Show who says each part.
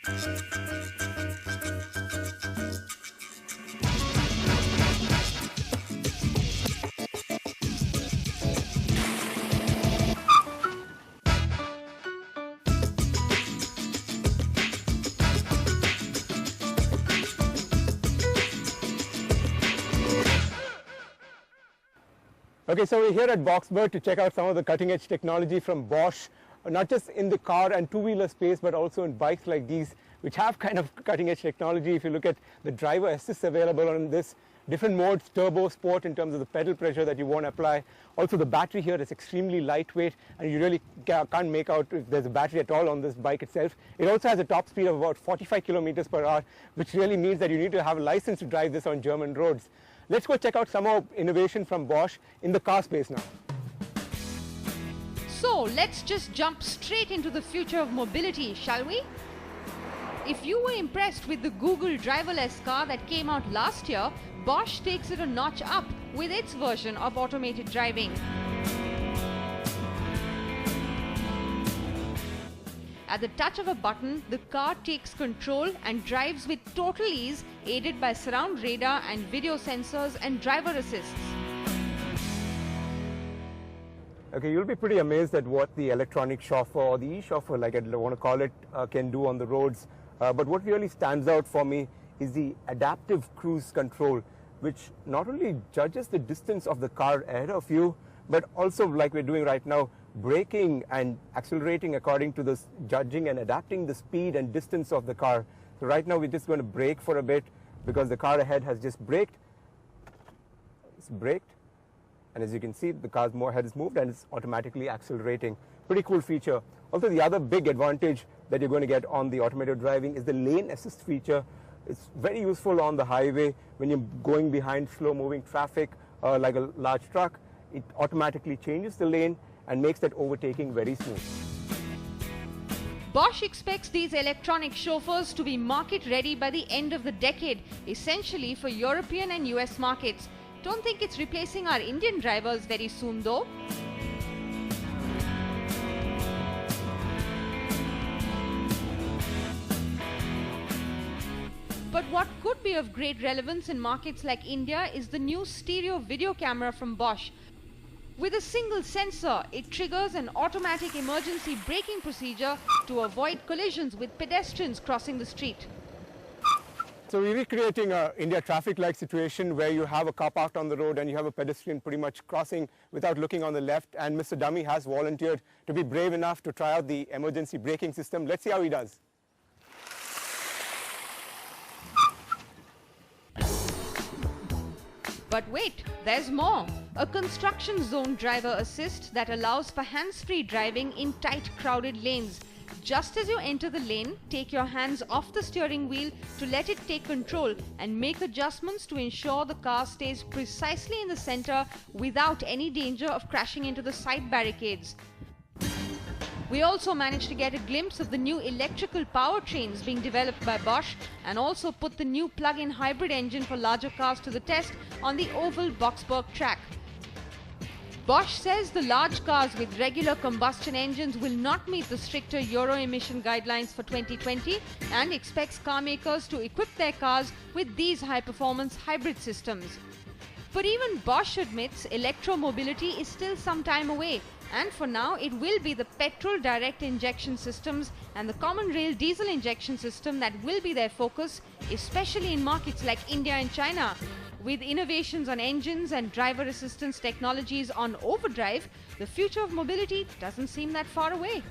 Speaker 1: Okay, so we're here at Boxberg to check out some of the cutting-edge technology from Bosch, not just in the car and two-wheeler space, but also in bikes like these, which have kind of cutting-edge technology. If you look at the driver assist available on this, different modes, turbo, sport in terms of the pedal pressure that you want to apply. Also, the battery here is extremely lightweight, and you really can't make out if there's a battery at all on this bike itself. It also has a top speed of about 45 kilometers per hour, which really means that you need to have a license to drive this on German roads. Let's go check out some more innovation from Bosch in the car space now.
Speaker 2: So let's just jump straight into the future of mobility, shall we? If you were impressed with the Google driverless car that came out last year, Bosch takes it a notch up with its version of automated driving. At the touch of a button, the car takes control and drives with total ease, aided by surround radar and video sensors and driver assists.
Speaker 1: Okay, you'll be pretty amazed at what the electronic chauffeur, or the e-chauffeur like I want to call it, can do on the roads. But what really stands out for me is the adaptive cruise control, which not only judges the distance of the car ahead of you, but also, like we're doing right now, braking and accelerating according to this, judging and adapting the speed and distance of the car. So right now we're just going to brake for a bit because the car ahead has just braked. It's braked, and as you can see, the car's head is moved and it's automatically accelerating. Pretty cool feature. Also, the other big advantage that you're going to get on the automated driving is the lane assist feature. It's very useful on the highway when you're going behind slow moving traffic like a large truck. It automatically changes the lane and makes that overtaking very smooth.
Speaker 2: Bosch expects these electronic chauffeurs to be market ready by the end of the decade, essentially for European and US markets. Don't think it's replacing our Indian drivers very soon though. But what could be of great relevance in markets like India is the new stereo video camera from Bosch. With a single sensor, it triggers an automatic emergency braking procedure to avoid collisions with pedestrians crossing the street.
Speaker 1: So we're recreating an India traffic light situation where you have a car parked on the road and you have a pedestrian pretty much crossing without looking on the left, and Mr. Dummy has volunteered to be brave enough to try out the emergency braking system. Let's see how he does.
Speaker 2: But wait, there's more. A construction zone driver assist that allows for hands-free driving in tight, crowded lanes. Just as you enter the lane, take your hands off the steering wheel to let it take control and make adjustments to ensure the car stays precisely in the center without any danger of crashing into the side barricades. We also managed to get a glimpse of the new electrical powertrains being developed by Bosch, and also put the new plug-in hybrid engine for larger cars to the test on the oval Boxberg track. Bosch says the large cars with regular combustion engines will not meet the stricter Euro emission guidelines for 2020 and expects car makers to equip their cars with these high-performance hybrid systems. But even Bosch admits electromobility is still some time away, and for now it will be the petrol direct injection systems and the common rail diesel injection system that will be their focus, especially in markets like India and China. With innovations on engines and driver assistance technologies on overdrive, the future of mobility doesn't seem that far away.